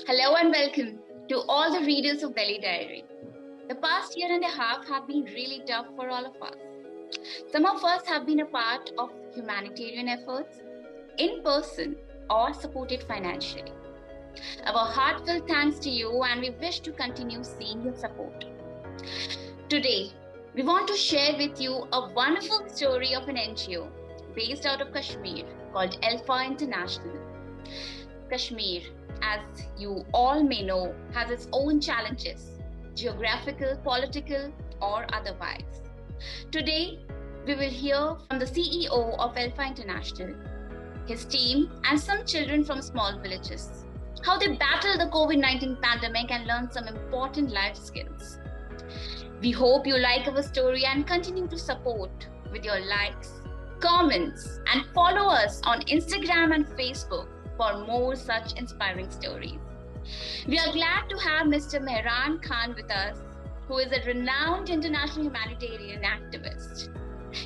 Hello and welcome to all the readers of Delhi Diary. The past year and a half have been really tough for all of us. Some of us have been a part of humanitarian efforts, in person or supported financially. Our heartfelt thanks to you, and we wish to continue seeing your support. Today, we want to share with you a wonderful story of an NGO based out of Kashmir called Alpha International. Kashmir, as you all may know, has its own challenges, geographical, political, or otherwise. Today, we will hear from the CEO of Alpha International, his team, and some children from small villages, how they battled the COVID-19 pandemic and learned some important life skills. We hope you like our story and continue to support with your likes, comments, and follow us on Instagram and Facebook for more such inspiring stories. We are glad to have Mr. Mehran Khan with us, who is a renowned international humanitarian activist.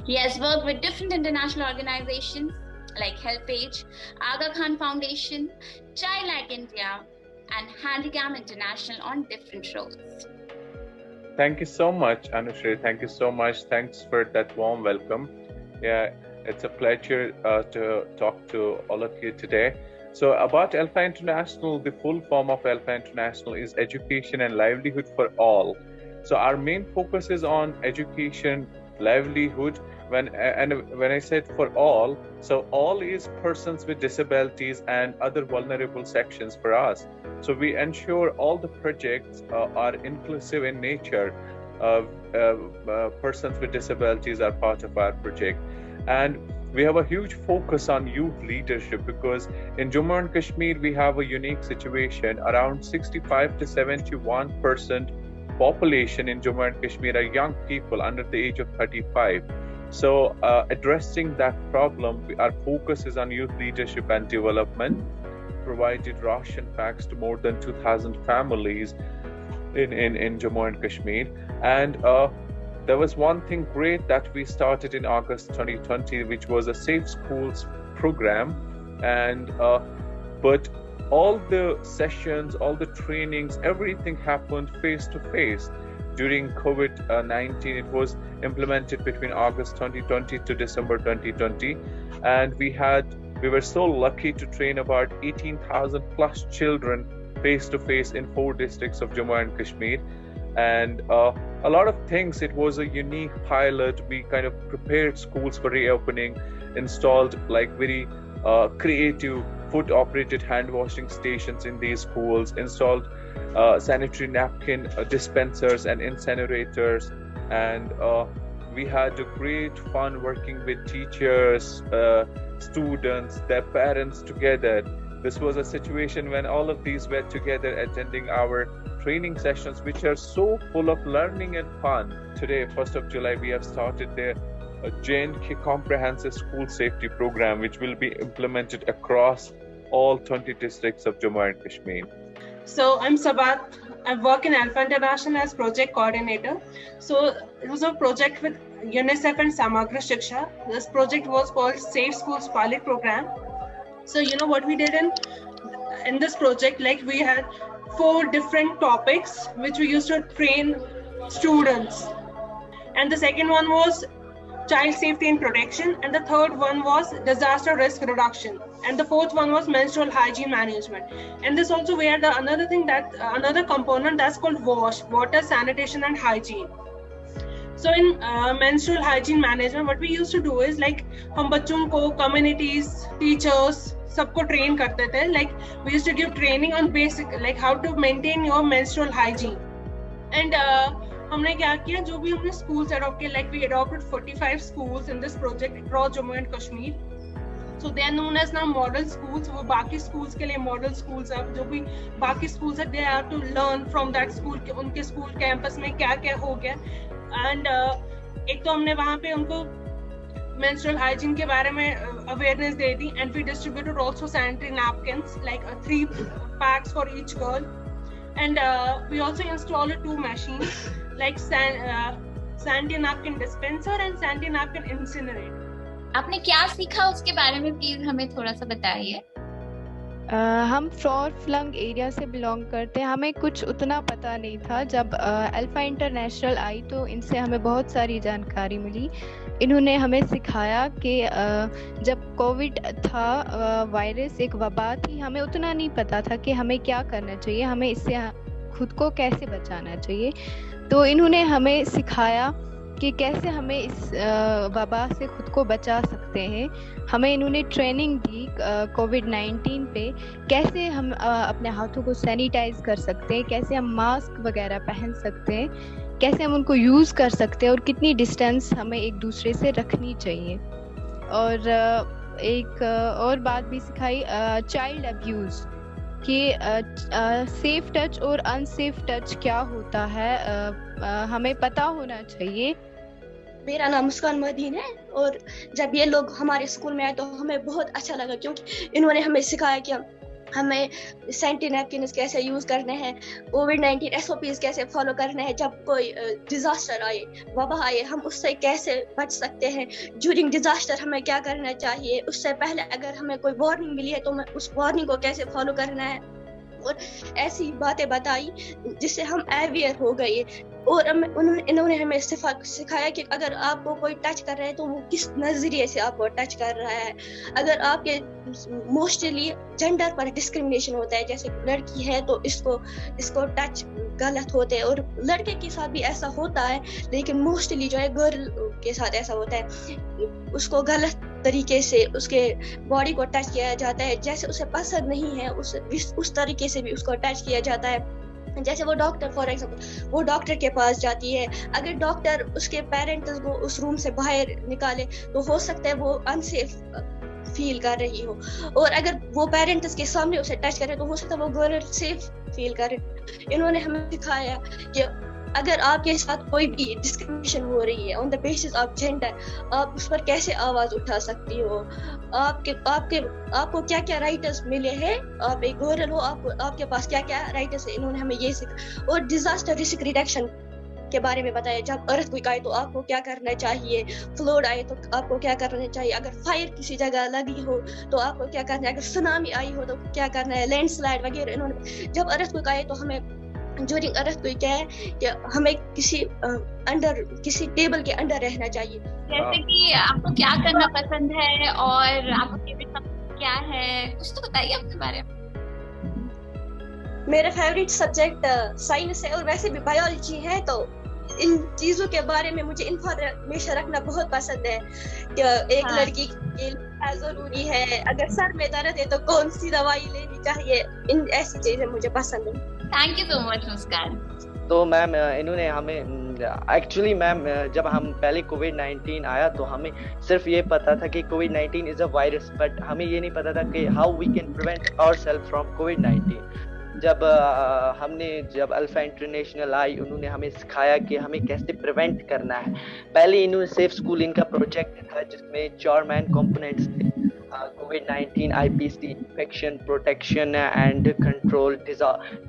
He has worked with different international organizations like HelpAge, Aga Khan Foundation, Child Like India, and Handicap International on different roles. Thank you so much, Anushri. Thank you so much. Thanks for that warm welcome. Yeah, it's a pleasure to talk to all of you today. So about Alpha International, the full form of Alpha International is education and livelihood for all. So our main focus is on education, livelihood. When I said for all, so all is persons with disabilities and other vulnerable sections for us. So we ensure all the projects are inclusive in nature. Persons with disabilities are part of our project. And we have a huge focus on youth leadership because in Jammu and Kashmir, we have a unique situation. Around 65 to 71% population in Jammu and Kashmir are young people under the age of 35. So addressing that problem, our focus is on youth leadership and development, provided ration packs to more than 2,000 families in Jammu and Kashmir. And there was one thing great that we started in August 2020, which was a Safe Schools program. And but all the sessions, all the trainings, everything happened face to face. During COVID-19, it was implemented between August 2020 to December 2020. And we were so lucky to train about 18,000 plus children face to face in 4 districts of Jammu and Kashmir. And a lot of things, it was a unique pilot. We kind of prepared schools for reopening, installed like very creative foot operated hand washing stations in these schools, installed sanitary napkin dispensers and incinerators. And we had a great fun working with teachers, students, their parents together. This was a situation when all of these were together attending our training sessions, which are so full of learning and fun. Today, 1st of July, we have started the J&K Comprehensive School Safety Program, which will be implemented across all 20 districts of Jammu and Kashmir. So I'm Sabat. I work in Alpha International as project coordinator. So it was a project with UNICEF and Samagra Shiksha. This project was called Safe Schools Pilot Program. So you know what we did in this project, like we had 4 different topics which we used to train students. And the second one was child safety and protection, and the third one was disaster risk reduction, and the fourth one was menstrual hygiene management. And this also we had another component that's called WASH, water, sanitation and hygiene. So in menstrual hygiene management, what we used to do is like हम बच्चों को, communities, teachers सबको train करते थे. Like we used to give training on basic, like how to maintain your menstrual hygiene. And हमने क्या किया, जो भी हमने schools adopt किए, like we adopted 45 schools in this project across Jammu and Kashmir. So they are known as now model schools. वो बाकी schools के लिए model schools अब जो भी बाकी schools है, they have to learn from that school, उनके school campus में क्या क्या हो गया. And एक तो हमने वहाँ पे उनको menstrual hygiene के बारे में awareness they the, and we distributed also sanitary napkins, like 3 packs for each girl. And we also installed 2 machines like sanitary napkin dispenser and sanitary napkin incinerator. आपने क्या सीखा उसके बारे में प्लीज हमें थोड़ा सा बताइए. हम फॉर फ्लंग एरिया से बिलोंग करते हैं। हमें कुछ उतना पता नहीं था। जब अल्फा इंटरनेशनल आई तो इनसे हमें बहुत सारी जानकारी मिली। इन्होंने हमें सिखाया कि जब कोविड था, वायरस एक वबा थी, हमें उतना नहीं पता था कि हमें क्या करना चाहिए, हमें इससे खुद को कैसे बचाना चाहिए। तो इन्होंने हमें सिखाया कि कैसे हमें इस वबा से खुद को बचा सकते हैं। हमें इन्होंने ट्रेनिंग दी कोविड-19 पे, कैसे हम अपने हाथों को सैनिटाइज कर सकते हैं, कैसे हम मास्क वगैरह पहन सकते हैं, कैसे हम उनको यूज़ कर सकते हैं और कितनी डिस्टेंस हमें एक दूसरे से रखनी चाहिए। और एक और बात भी सिखाई, चाइल्ड अब्यूज़, कि सेफ टच और अनसेफ टच क्या होता है, हमें पता होना चाहिए। मेरा नाम मुस्कान मदीन है और जब ये लोग हमारे स्कूल में आए तो हमें बहुत अच्छा लगा, क्योंकि इन्होंने हमें सिखाया कि हमें सैनिटरी नैपकिन्स कैसे यूज़ करने हैं, कोविड-19 SOPs कैसे फॉलो करने हैं, जब कोई डिज़ास्टर आए, वबा आए, हम उससे कैसे बच सकते हैं, ड्यूरिंग डिज़ास्टर हमें क्या करना चाहिए, उससे पहले अगर हमें कोई वार्निंग मिली है तो हमें उस वार्निंग को कैसे फॉलो करना है, और ऐसी बातें बताई जिससे हम अवेयर हो गए। और इन्होंने हमें सिखाया कि अगर आपको कोई टच कर रहा है तो वो किस नज़रिए से आपको टच कर रहा है। अगर आपके मोस्टली जेंडर पर डिस्क्रिमिनेशन होता है, जैसे लड़की है तो इसको टच गलत होते हैं, और लड़के के साथ भी ऐसा होता है, लेकिन मोस्टली जो है गर्ल के साथ ऐसा होता है, उसको गलत तरीके से उसके बॉडी को टच किया जाता है, जैसे उसे पसंद नहीं है उस तरीके से भी उसको टच किया जाता है। जैसे वो डॉक्टर, फॉर एग्जाम्पल, वो डॉक्टर के पास जाती है, अगर डॉक्टर उसके पेरेंट्स को उस रूम से बाहर निकाले तो हो सकता है वो अनसेफ फील कर रही हो, और अगर वो पेरेंट्स के सामने उसे टच करे तो हो सकता है वो गर्ल सेफ फील करे। इन्होंने हमें सिखाया कि अगर आपके साथ कोई भी डिस्क्रिमिनेशन हो रही है on the basis of gender, आप उस पर कैसे आवाज उठा सकती हो, आपको क्या क्या राइट्स मिले हैं, आप एक गर्ल हो, आपके पास क्या क्या राइट्स है। इन्होंने हमें ये सिखाया, और डिजास्टर रिस्क रिडक्शन के बारे में बताया। जब अर्थक्वेक आए तो आपको क्या करना चाहिए, फ्लड आए तो आपको क्या करना चाहिए, अगर फायर किसी जगह लगी हो तो आपको क्या करना है, अगर सुनामी आई हो तो क्या करना है, लैंडस्लाइड वगैरह। इन्होंने जब अर्थक्वेक आए तो हमें ड्यूरिंग अर्थक्वेक क्या है कि हमें किसी टेबल के अंडर रहना चाहिए। जैसे कि आपको क्या करना पसंद है और आपका फेवरेट सब्जेक्ट क्या है, कुछ तो बताइए अपने बारे में। मेरा फेवरेट सब्जेक्ट साइंस है और वैसे भी बायोलॉजी है, तो इन चीजों के बारे में मुझे इंफॉर्मेशन रखना बहुत पसंद है कि एक लड़की के लिए जरूरी है, अगर सर में दर्द है तो कौन सी दवाई लेनी चाहिए, इन ऐसी चीजें मुझे पसंद है। थैंक यू सो मच मुस्कान। तो मैम इन्होंने हमें एक्चुअली मैम जब हम पहले कोविड-19 आया तो हमें सिर्फ ये पता था कि कोविड-19 इज़ अ वायरस, बट हमें ये नहीं पता था कि how we can prevent ourselves from कोविड-19। जब अल्फा इंटरनेशनल आई, उन्होंने हमें सिखाया कि हमें कैसे प्रिवेंट करना है। पहले इन्होंने सेफ स्कूल इनका प्रोजेक्ट था जिसमें 4 मेन कंपोनेंट्स थे, कोविड-19, IPC, infection protection and control,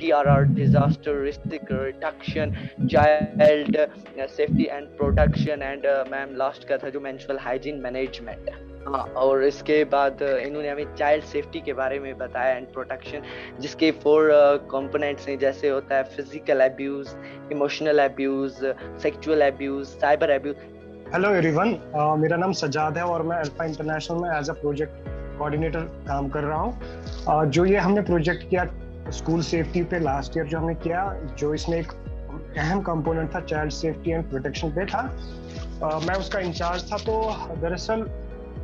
DRR, disaster risk reduction, child safety and protection, and ma'am last का था जो मेंस्ट्रुअल हाइजीन मैनेजमेंट। हाँ, और इसके बाद इन्होंने हमें चाइल्ड सेफ्टी के बारे में बताया एंड प्रोटेक्शन, जिसके 4 कंपोनेंट्स हैं, जैसे होता है physical abuse, emotional abuse, sexual abuse, cyber abuse. Hello everyone, मेरा नाम सजाद है और मैं अल्फा इंटरनेशनल में एज अ प्रोजेक्ट कोऑर्डिनेटर काम कर रहा हूँ। जो ये हमने प्रोजेक्ट किया स्कूल सेफ्टी पे लास्ट ईयर जो हमने किया, जो इसमें एक अहम कंपोनेंट था चाइल्ड सेफ्टी एंड प्रोटेक्शन पे था, मैं उसका इंचार्ज था। तो दरअसल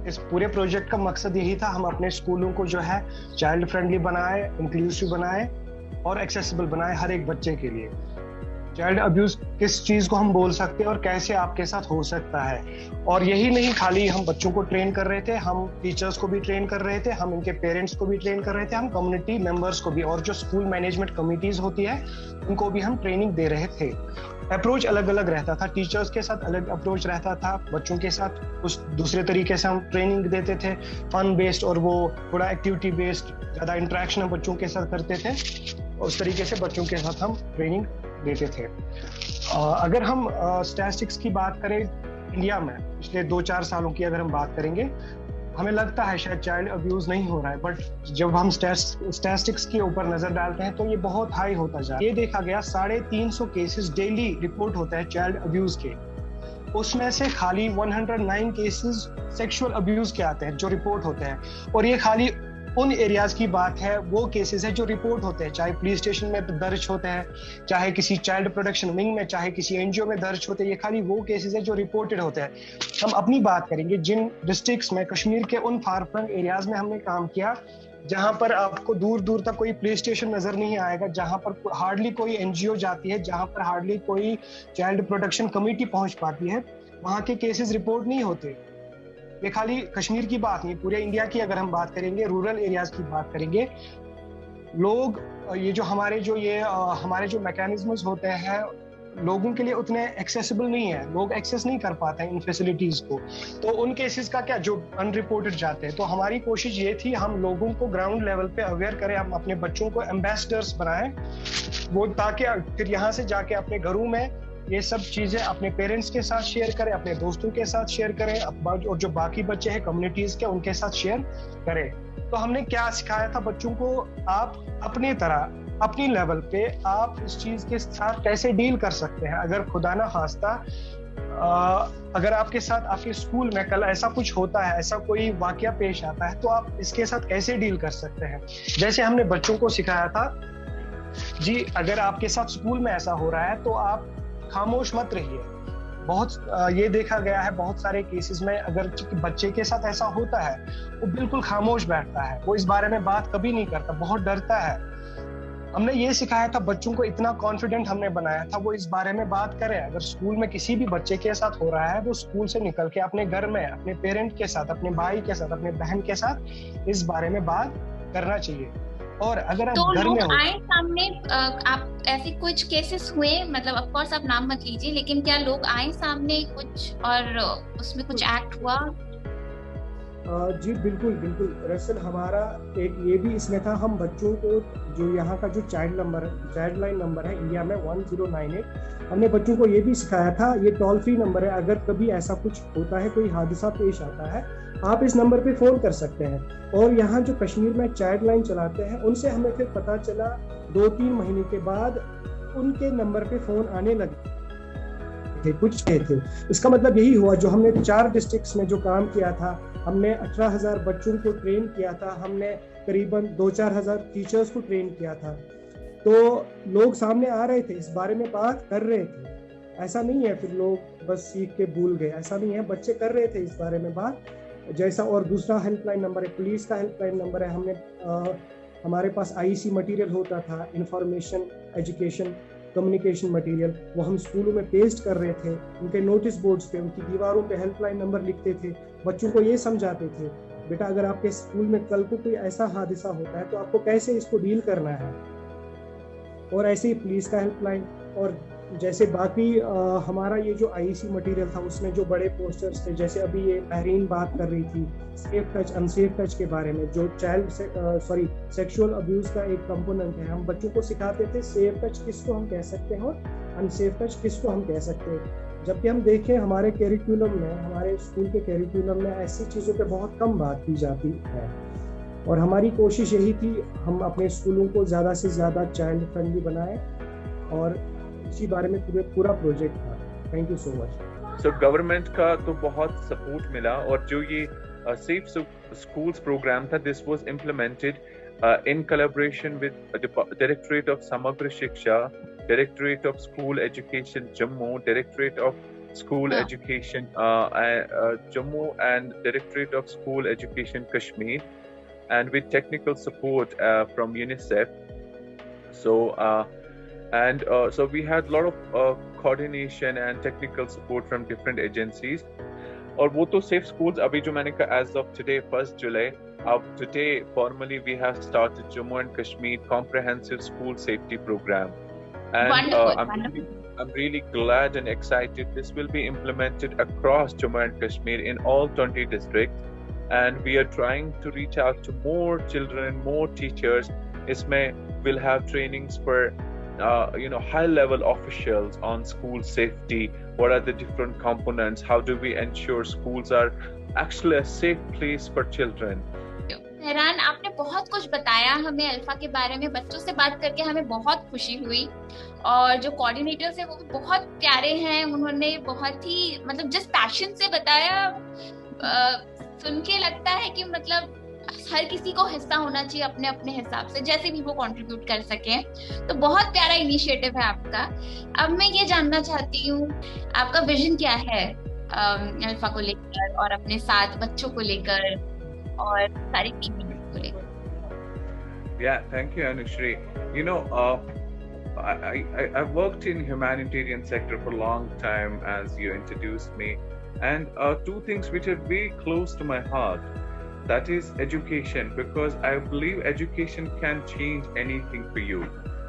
इस पूरे प्रोजेक्ट का मकसद यही था, हम अपने स्कूलों को जो है चाइल्ड फ्रेंडली बनाए, इंक्लूसिव बनाए और एक्सेसिबल बनाए हर एक बच्चे के लिए। चाइल्ड अब्यूज किस चीज को हम बोल सकते हैं और कैसे आपके साथ हो सकता है, और यही नहीं खाली हम बच्चों को ट्रेन कर रहे थे, हम टीचर्स को भी ट्रेन कर रहे थे, हम इनके पेरेंट्स को भी ट्रेन कर रहे थे, हम कम्युनिटी मेंबर्स को भी, और जो स्कूल मैनेजमेंट कमिटीज होती है उनको भी हम ट्रेनिंग दे रहे थे। अप्रोच अलग अलग रहता था, टीचर्स के साथ अलग अप्रोच रहता था, बच्चों के साथ उस दूसरे तरीके से हम ट्रेनिंग देते थे, फन बेस्ड, और वो थोड़ा एक्टिविटी बेस्ड, ज्यादा इंटरेक्शन हम बच्चों के साथ करते थे, उस तरीके से बच्चों के साथ हम ट्रेनिंग देते थे। अगर हम स्टैटिस्टिक्स की बात करें इंडिया में पिछले 2-4 सालों की अगर हम बात करेंगे, हमें लगता है शायद चाइल्ड अब्यूज नहीं हो रहा है, बट जब हम स्टैटिस्टिक्स के ऊपर नजर डालते हैं तो ये बहुत हाई होता जा रहा है। ये देखा गया 350 केसेस डेली रिपोर्ट होता है चाइल्ड अब्यूज के, उसमें से खाली 109 केसेस सेक्सुअल अब्यूज के आते हैं जो रिपोर्ट होते हैं, और ये खाली उन एरियाज की बात है, वो केसेस है जो रिपोर्ट होते हैं, चाहे पुलिस स्टेशन में दर्ज होते हैं, चाहे किसी चाइल्ड प्रोटेक्शन विंग में, चाहे किसी एनजीओ में दर्ज होते हैं। ये खाली वो केसेस है जो रिपोर्टेड होते हैं। हम अपनी बात करेंगे जिन डिस्ट्रिक्ट्स में, कश्मीर के उन फार फ्लंग एरियाज में हमने काम किया जहां पर आपको दूर दूर तक कोई पुलिस स्टेशन नजर नहीं आएगा, जहां पर हार्डली कोई एनजीओ जाती है, जहां पर हार्डली कोई चाइल्ड प्रोटेक्शन कमेटी पहुंच पाती है, वहां के केसेस रिपोर्ट नहीं होते। ये खाली कश्मीर की बात नहीं, पूरे इंडिया की अगर हम बात करेंगे, रूरल एरियाज की बात करेंगे, लोग ये जो हमारे जो मैकेनिज्म्स होते हैं लोगों के लिए उतने एक्सेसिबल नहीं है, लोग एक्सेस नहीं कर पाते हैं इन फैसिलिटीज को, तो उन केसेस का क्या जो अनरिपोर्टेड जाते हैं। तो हमारी कोशिश ये थी हम लोगों को ग्राउंड लेवल पे अवेयर करें, हम अपने बच्चों को एम्बेसडर्स बनाएं, वो ताकि फिर यहाँ से जाके अपने घरों में ये सब चीजें अपने पेरेंट्स के साथ शेयर करें, अपने दोस्तों के साथ शेयर करें, और जो बाकी बच्चे हैं कम्युनिटीज के उनके साथ शेयर करें। तो हमने क्या सिखाया था बच्चों को, आप अपनी तरह अपनी लेवल पे आप इस चीज के साथ कैसे डील कर सकते हैं। अगर खुदा ना खास्ता अगर आपके साथ आपके स्कूल में कल ऐसा कुछ होता है, ऐसा कोई वाकया पेश आता है, तो आप इसके साथ कैसे डील कर सकते हैं। जैसे हमने बच्चों को सिखाया था जी, अगर आपके साथ स्कूल में ऐसा हो रहा है तो आप खामोश मत रहिए। बहुत ये देखा गया है बहुत सारे केसेस में, अगर बच्चे के साथ ऐसा होता है वो बिल्कुल खामोश बैठता है, वो इस बारे में बात कभी नहीं करता, बहुत डरता है। हमने ये सिखाया था बच्चों को, इतना कॉन्फिडेंट हमने बनाया था वो इस बारे में बात करें। अगर स्कूल में किसी भी बच्चे के साथ हो रहा है, वो स्कूल से निकल के अपने घर में अपने पेरेंट के साथ, अपने भाई के साथ, अपने बहन के साथ इस बारे में बात करना चाहिए। और अगर आप तो घर में लोग आए सामने, आप ऐसे कुछ केसेस हुए, मतलब ऑफ कोर्स आप नाम मत लीजिए, लेकिन क्या लोग आए सामने कुछ और उसमें कुछ एक्ट हुआ? जी बिल्कुल बिल्कुल। दरअसल हमारा एक ये भी इसमें था, हम बच्चों को जो यहाँ का जो चाइल्ड लाइन नंबर है इंडिया में 1098, हमने बच्चों को ये भी सिखाया था, ये टोल फ्री नंबर है, अगर कभी ऐसा कुछ होता है, कोई हादसा पेश आता है, आप इस नंबर पे फ़ोन कर सकते हैं। और यहाँ जो कश्मीर में चाइल्ड लाइन चलाते हैं उनसे हमें फिर पता चला 2-3 महीने के बाद उनके नंबर पे फ़ोन आने लगे थे, कुछ थे। इसका मतलब यही हुआ, जो हमने 4 डिस्ट्रिक्ट्स में जो काम किया था, हमने 18,000 बच्चों को ट्रेन किया था, हमने करीबन 2-4 हज़ार टीचर्स को ट्रेन किया था। तो लोग सामने आ रहे थे, इस बारे में बात कर रहे थे, ऐसा नहीं है फिर लोग बस सीख के भूल गए, ऐसा नहीं है, बच्चे कर रहे थे इस बारे में बात जैसा। और दूसरा हेल्पलाइन नंबर है, पुलिस का हेल्पलाइन नंबर है, हमने हमारे पास IEC मटेरियल होता था, इंफॉर्मेशन एजुकेशन कम्युनिकेशन मटेरियल, वो हम स्कूलों में पेस्ट कर रहे थे, उनके नोटिस बोर्ड्स पे, उनकी दीवारों पे हेल्पलाइन नंबर लिखते थे, बच्चों को ये समझाते थे बेटा अगर आपके स्कूल में कल को कोई ऐसा हादसा होता है तो आपको कैसे इसको डील करना है। और ऐसे ही पुलिस का हेल्पलाइन, और जैसे बाकी हमारा ये जो IEC मटेरियल था उसमें जो बड़े पोस्टर्स थे, जैसे अभी ये बहरीन बात कर रही थी सेफ टच अनसेफ टच के बारे में, जो सेक्सुअल अब्यूज का एक कंपोनेंट है, हम बच्चों को सिखाते थे सेफ टच किसको हम कह सकते हैं और अनसेफ टच किसको हम कह सकते हैं। जबकि हम देखें हमारे कैरिकुलम में, हमारे स्कूल के कैरिकुलम में ऐसी चीज़ों पे बहुत कम बात की जाती है, और हमारी कोशिश यही थी हम अपने स्कूलों को ज़्यादा से ज़्यादा चाइल्ड फ्रेंडली बनाएं, और इसी बारे में पूरा प्रोजेक्ट था। Thank you so much. So government का तो बहुत सपोर्ट मिला, और जो ये सेफ स्कूल्स प्रोग्राम था, this was implemented in collaboration with Directorate of Samagra Shiksha, Directorate of School Education Jammu, Directorate of School Education Jammu, and Directorate of School Education Kashmir, and with technical support from UNICEF. So we had a lot of coordination and technical support from different agencies. और वो तो safe schools अभी जो मैंने कहा as of today 1st July, today formally we have started Jammu and Kashmir Comprehensive School Safety Program, and I'm really glad and excited. This will be implemented across Jammu and Kashmir in all 20 districts, and we are trying to reach out to more children, more teachers. इसमें we'll have trainings for high-level officials on school safety. What are the different components? How do we ensure schools are actually a safe place for children? Mehran, आपने बहुत कुछ बताया हमें alpha के बारे में. बच्चों से बात करके हमें बहुत खुशी हुई, और जो कोऑर्डिनेटर्स हैं वो बहुत प्यारे हैं. उन्होंने बहुत ही मतलब जिस पैशन से बताया, सुन के लगता है कि मतलब हर किसी को हिस्सा होना चाहिए अपने अपने हिसाब से, जैसे भी वो कंट्रीब्यूट कर सके. तो बहुत प्यारा इनिशिएटिव है आपका. अब मैं ये जानना चाहती हूँ, आपका विजन क्या है अल्फा को लेकर और अपने साथ बच्चों को लेकर और सारी टीम मेंबर्स को लेकर? Yeah, thank you, Anushri. I've worked in humanitarian sector for a long time, as you introduced me, and two things which are very close to my heart. That is education, because I believe education can change anything for you,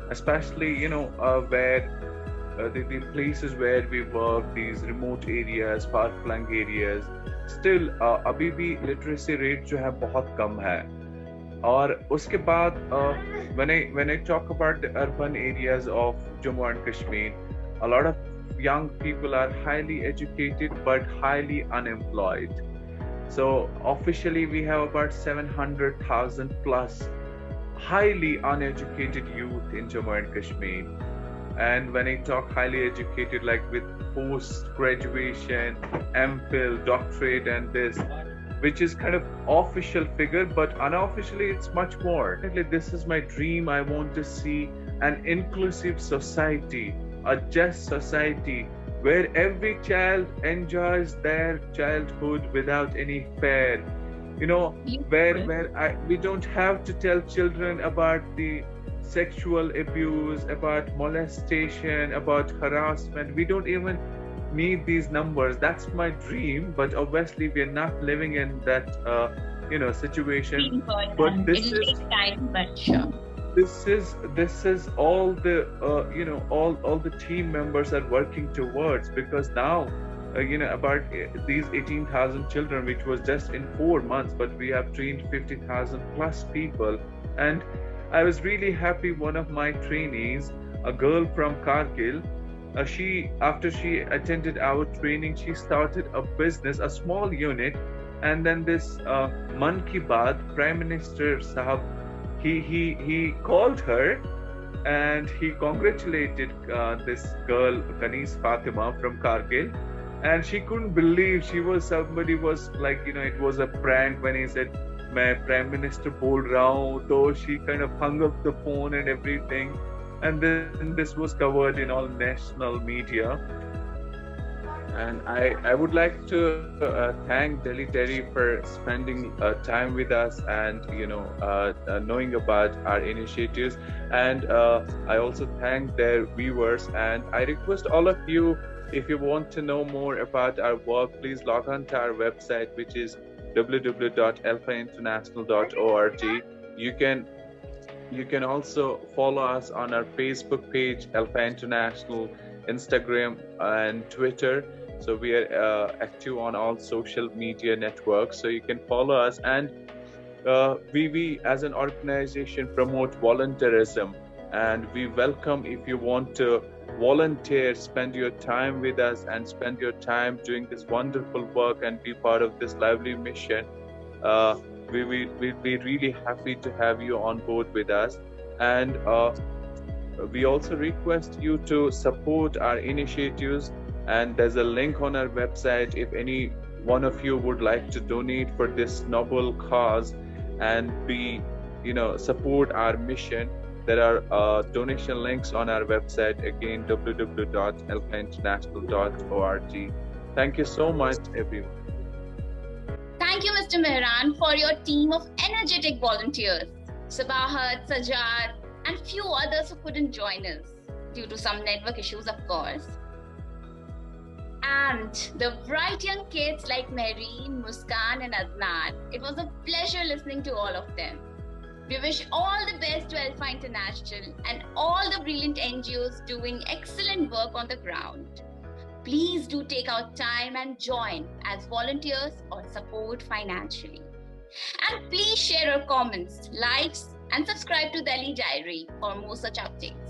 especially where the places where we work, these remote areas, far-flung areas, still अभी भी literacy rate जो है बहुत कम है. और उसके बाद when I talk about the urban areas of Jammu and Kashmir, a lot of young people are highly educated but highly unemployed. So officially we have about 700,000 plus highly uneducated youth in Jammu and Kashmir. And when I talk highly educated, like with post-graduation, MPhil, doctorate, and this, which is kind of official figure, but unofficially it's much more. This is my dream. I want to see an inclusive society, a just society, where every child enjoys their childhood without any fear. Where we don't have to tell children about the sexual abuse, about molestation, about harassment. We don't even need these numbers. That's my dream, but obviously we are not living in that situation. But this is time, but sure. This is all the all the team members are working towards, because now about these 18,000 children, which was just in 4 months, but we have trained 50,000 plus people. And I was really happy. One of my trainees, a girl from Kargil, after she attended our training, she started a business, a small unit. And then this Man Ki Baat, Prime Minister Sahab, he called her and he congratulated this girl, Kanis Fatima from Kargil. And she couldn't believe somebody was like, it was a prank when he said, मैं prime minister बोल रहा हूँ. तो she kind of hung up the phone and everything, and then this was covered in all national media. And I would like to thank Delhi Dairy for spending time with us and knowing about our initiatives. And I also thank their viewers, and I request all of you, if you want to know more about our work, please log on to our website, which is www.alphainternational.org. You can also follow us on our Facebook page, Alpha International, Instagram and Twitter. So we are active on all social media networks, so you can follow us. And we as an organization promote volunteerism, and we welcome if you want to volunteer, spend your time with us and spend your time doing this wonderful work and be part of this lively mission. We'll be really happy to have you on board with us. And we also request you to support our initiatives, and there's a link on our website if any one of you would like to donate for this noble cause and support our mission. There are donation links on our website, again www.alphainternational.org. Thank you so much, everyone. Thank you, Mr. Mehran, for your team of energetic volunteers, Sabahat, Sajad, and few others who couldn't join us due to some network issues, of course. And the bright young kids like Mehreen, Muskan, and Adnan. It was a pleasure listening to all of them. We wish all the best to Alpha International and all the brilliant NGOs doing excellent work on the ground. Please do take out time and join as volunteers or support financially. And please share your comments, likes, and subscribe to Delhi Diary for more such updates.